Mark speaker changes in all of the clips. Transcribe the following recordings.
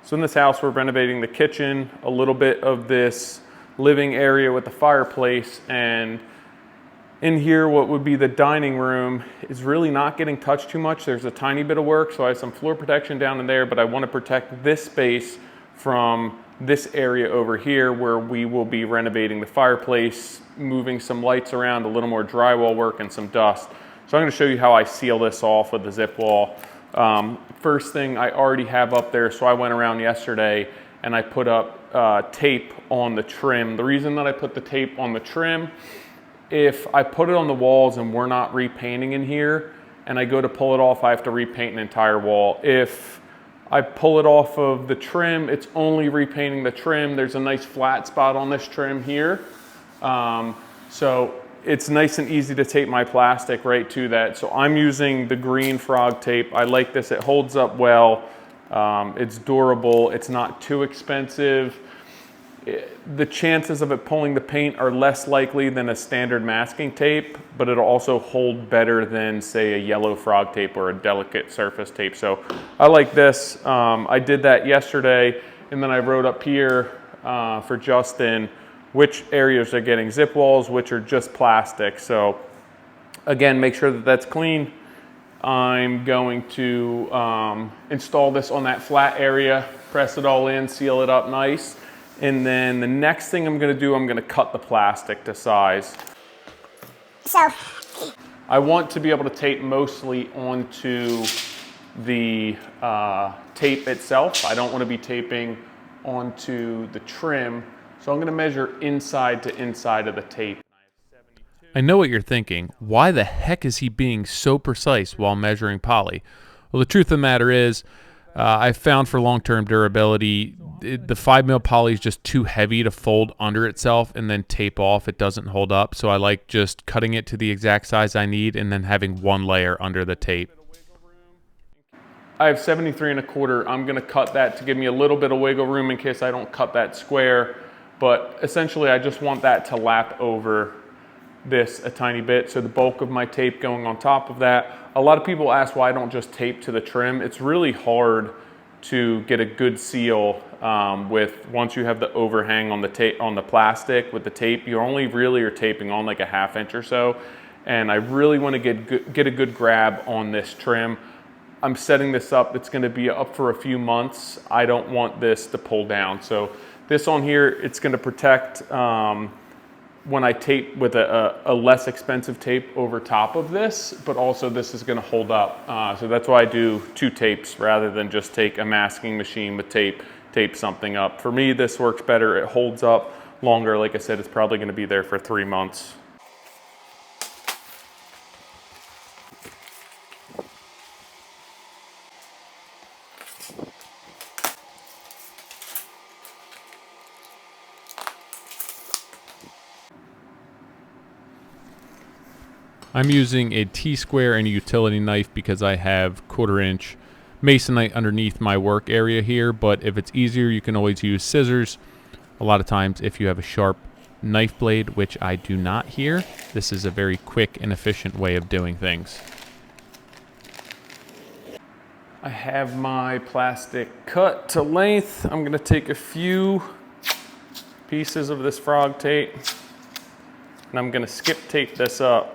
Speaker 1: So in this house, we're renovating the kitchen, a little bit of this living area with the fireplace, and in here, what would be the dining room is really not getting touched too much. There's a tiny bit of work, so I have some floor protection down in there, but I want to protect this space from this area over here where we will be renovating the fireplace, moving some lights around, a little more drywall work, and some dust. So I'm going to show you how I seal this off with the Zipwall. First thing I already have up there, so I went around yesterday and I put up tape on the trim. The reason that I put the tape on the trim, if I put it on the walls and we're not repainting in here and I go to pull it off, I have to repaint an entire wall. If I pull it off of the trim, it's only repainting the trim. There's a nice flat spot on this trim here. So it's nice and easy to tape my plastic right to that. So I'm using the green frog tape. I like this, it holds up well. It's durable, it's not too expensive. The chances of it pulling the paint are less likely than a standard masking tape, but it'll also hold better than, say, a yellow frog tape or a delicate surface tape. So I like this. I did that yesterday, and then I wrote up here for Justin which areas are getting zip walls, which are just plastic. So again, make sure that that's clean. I'm going to install this on that flat area, press it all in, seal it up nice. And then the next thing I'm going to do, I'm going to cut the plastic to size. So I want to be able to tape mostly onto the tape itself. I don't want to be taping onto the trim. So I'm going to measure inside to inside of the tape.
Speaker 2: I know what you're thinking. Why the heck is he being so precise while measuring poly? Well, the truth of the matter is, I've found for long-term durability, the 5mm poly is just too heavy to fold under itself and then tape off. It doesn't hold up. So I like just cutting it to the exact size I need and then having one layer under the tape.
Speaker 1: I have 73 1/4. I'm going to cut that to give me a little bit of wiggle room in case I don't cut that square. But essentially, I just want that to lap over this a tiny bit. So the bulk of my tape going on top of that. A lot of people ask why I don't just tape to the trim. It's really hard to get a good seal once you have the overhang on the tape, on the plastic with the tape. You only really are taping on like a 1/2 inch or so. And I really want to get a good grab on this trim. I'm setting this up. It's going to be up for a few months. I don't want this to pull down. So this on here, it's going to protect when I tape with a less expensive tape over top of this, but also this is going to hold up. So that's why I do 2 tapes rather than just take a masking machine with tape something up. For me, this works better. It holds up longer. Like I said, it's probably going to be there for 3 months.
Speaker 2: I'm using a T-square and a utility knife because I have 1/4 inch masonite underneath my work area here, but if it's easier, you can always use scissors. A lot of times, if you have a sharp knife blade, which I do not here, this is a very quick and efficient way of doing things.
Speaker 1: I have my plastic cut to length. I'm going to take a few pieces of this frog tape and I'm going to skip tape this up.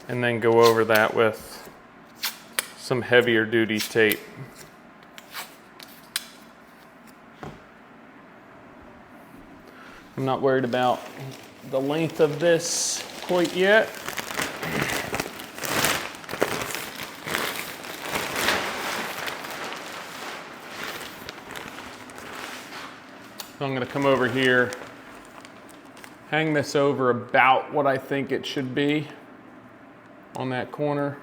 Speaker 1: And then go over that with some heavier duty tape. I'm not worried about the length of this quite yet. So I'm going to come over here, hang this over about what I think it should be on that corner.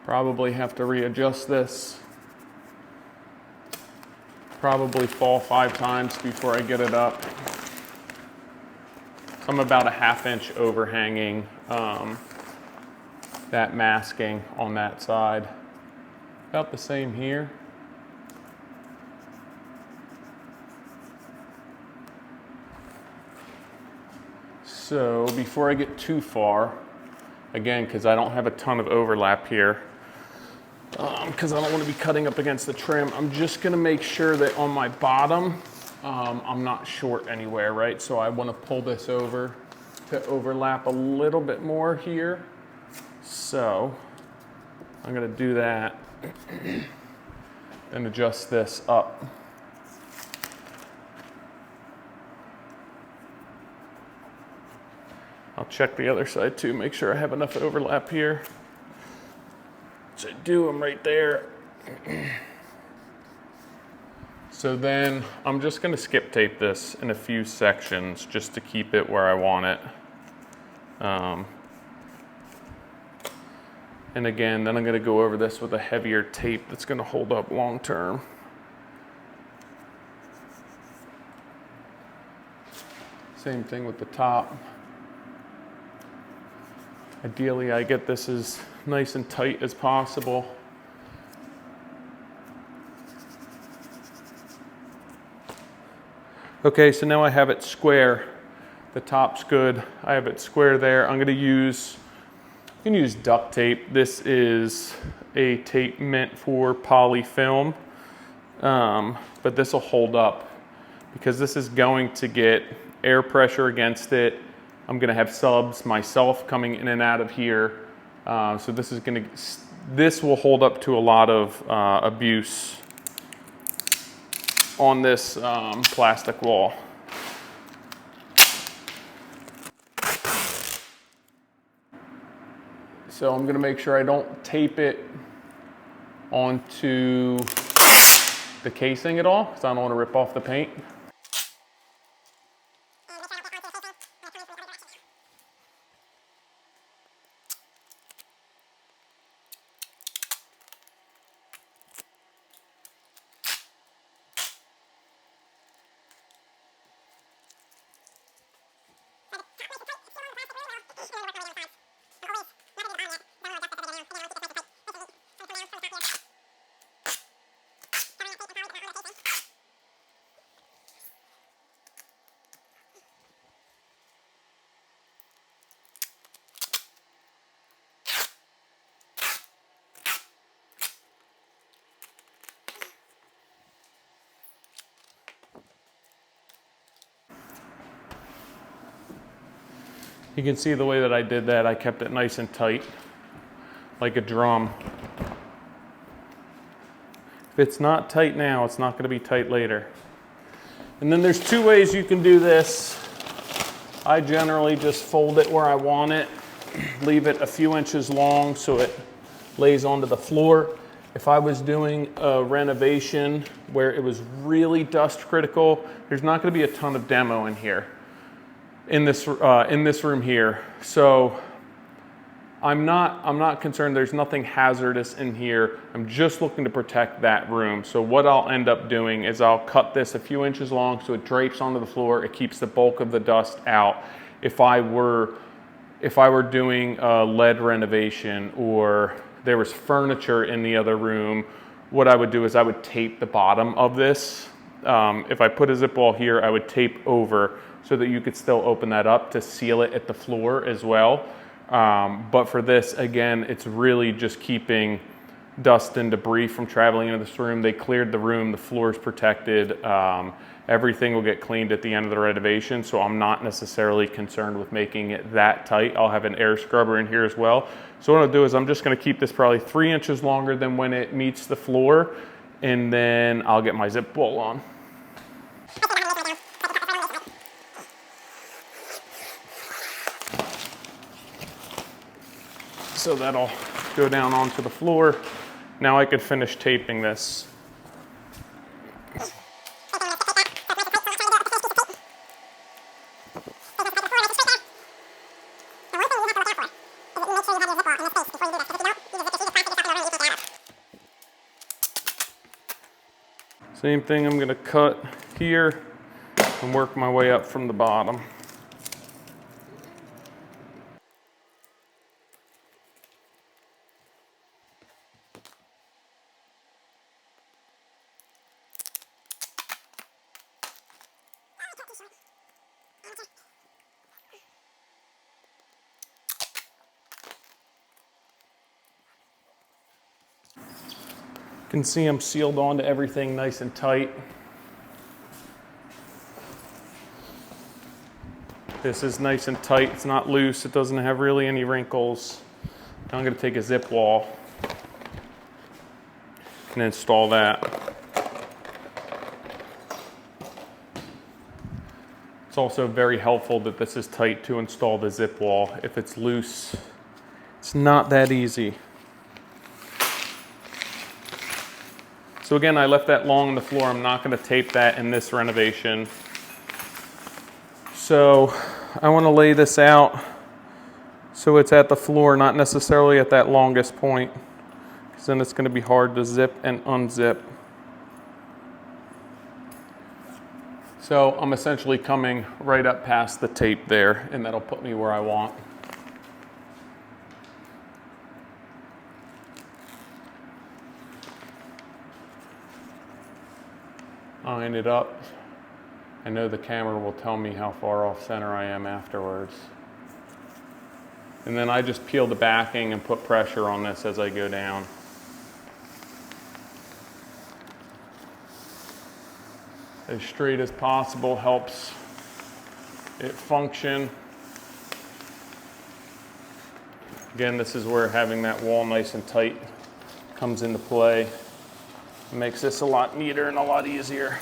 Speaker 1: Probably have to readjust this. Probably fall 5 times before I get it up. I'm about a 1/2 inch overhanging that masking on that side. About the same here. So before I get too far, again, because I don't have a ton of overlap here, because I don't want to be cutting up against the trim, I'm just going to make sure that on my bottom, I'm not short anywhere, right? So I want to pull this over to overlap a little bit more here. So I'm going to do that and adjust this up. I'll check the other side too, make sure I have enough overlap here. Which I do, I'm right there. So then I'm just gonna skip tape this in a few sections just to keep it where I want it. And again, then I'm gonna go over this with a heavier tape that's gonna hold up long term. Same thing with the top. Ideally, I get this as nice and tight as possible. Okay, so now I have it square. The top's good. I have it square there. I'm gonna use, you can use duct tape. This is a tape meant for poly film, but this will hold up because this is going to get air pressure against it. I'm gonna have subs myself coming in and out of here. So this will hold up to a lot of abuse on this plastic wall. So I'm gonna make sure I don't tape it onto the casing at all because I don't wanna rip off the paint. You can see the way that I did that, I kept it nice and tight, like a drum. If it's not tight now, it's not gonna be tight later. And then there's two ways you can do this. I generally just fold it where I want it, leave it a few inches long so it lays onto the floor. If I was doing a renovation where it was really dust critical, there's not gonna be a ton of demo in here. In this room here. So I'm not concerned, there's nothing hazardous in here. I'm just looking to protect that room. So what I'll end up doing is I'll cut this a few inches long so it drapes onto the floor. It keeps the bulk of the dust out. If I were doing a lead renovation or there was furniture in the other room, what I would do is I would tape the bottom of this. If I put a zip wall here, I would tape over so that you could still open that up to seal it at the floor as well. But for this, again, it's really just keeping dust and debris from traveling into this room. They cleared the room, the floor is protected. Everything will get cleaned at the end of the renovation, so I'm not necessarily concerned with making it that tight. I'll have an air scrubber in here as well. So what I'll do is I'm just gonna keep this probably 3 inches longer than when it meets the floor, and then I'll get my Zipwall on. So that'll go down onto the floor. Now I could finish taping this. Same thing, I'm gonna cut here and work my way up from the bottom. You can see I'm sealed onto everything nice and tight. This is nice and tight, it's not loose, it doesn't have really any wrinkles. Now I'm going to take a Zipwall and install that. It's also very helpful that this is tight to install the Zipwall. If it's loose, it's not that easy. So again, I left that long on the floor. I'm not going to tape that in this renovation. So I want to lay this out so it's at the floor, not necessarily at that longest point, because then it's going to be hard to zip and unzip. So I'm essentially coming right up past the tape there, and that'll put me where I want. Line it up. I know the camera will tell me how far off center I am afterwards. And then I just peel the backing and put pressure on this as I go down. As straight as possible helps it function. Again, this is where having that wall nice and tight comes into play. It makes this a lot neater and a lot easier.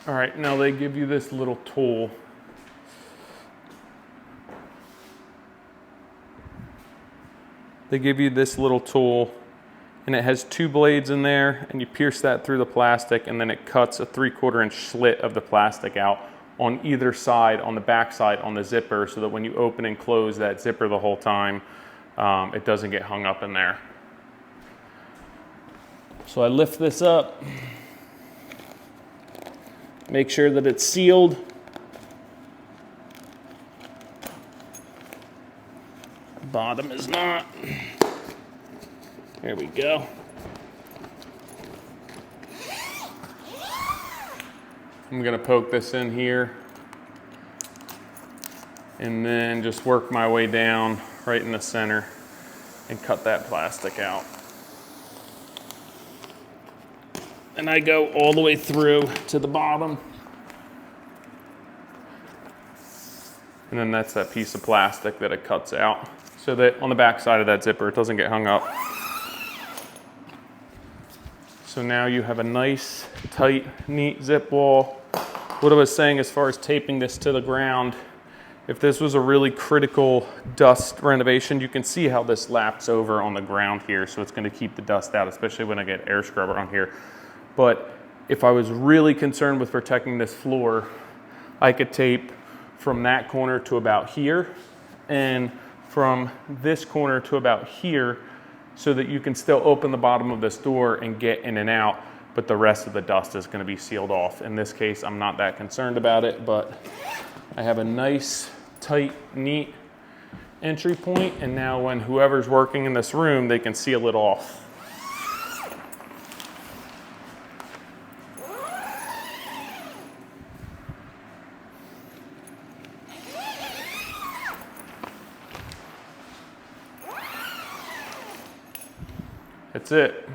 Speaker 1: All right, now they give you this little tool. They give you this little tool, and it has 2 blades in there, and you pierce that through the plastic, and then it cuts a 3/4 inch slit of the plastic out on either side, on the back side, on the zipper, so that when you open and close that zipper the whole time, it doesn't get hung up in there. So I lift this up, make sure that it's sealed. Bottom is not. There we go. I'm going to poke this in here and then just work my way down right in the center and cut that plastic out. And I go all the way through to the bottom. And then that's that piece of plastic that it cuts out, so that on the back side of that zipper it doesn't get hung up. So now you have a nice, tight, neat zip wall. What I was saying as far as taping this to the ground, if this was a really critical dust renovation, you can see how this laps over on the ground here, so it's going to keep the dust out, especially when I get air scrubber on here. But if I was really concerned with protecting this floor, I could tape from that corner to about here, and from this corner to about here, so that you can still open the bottom of this door and get in and out, but the rest of the dust is going to be sealed off. In this case, I'm not that concerned about it, but I have a nice, tight, neat entry point, and now when whoever's working in this room, they can seal it off. That's it.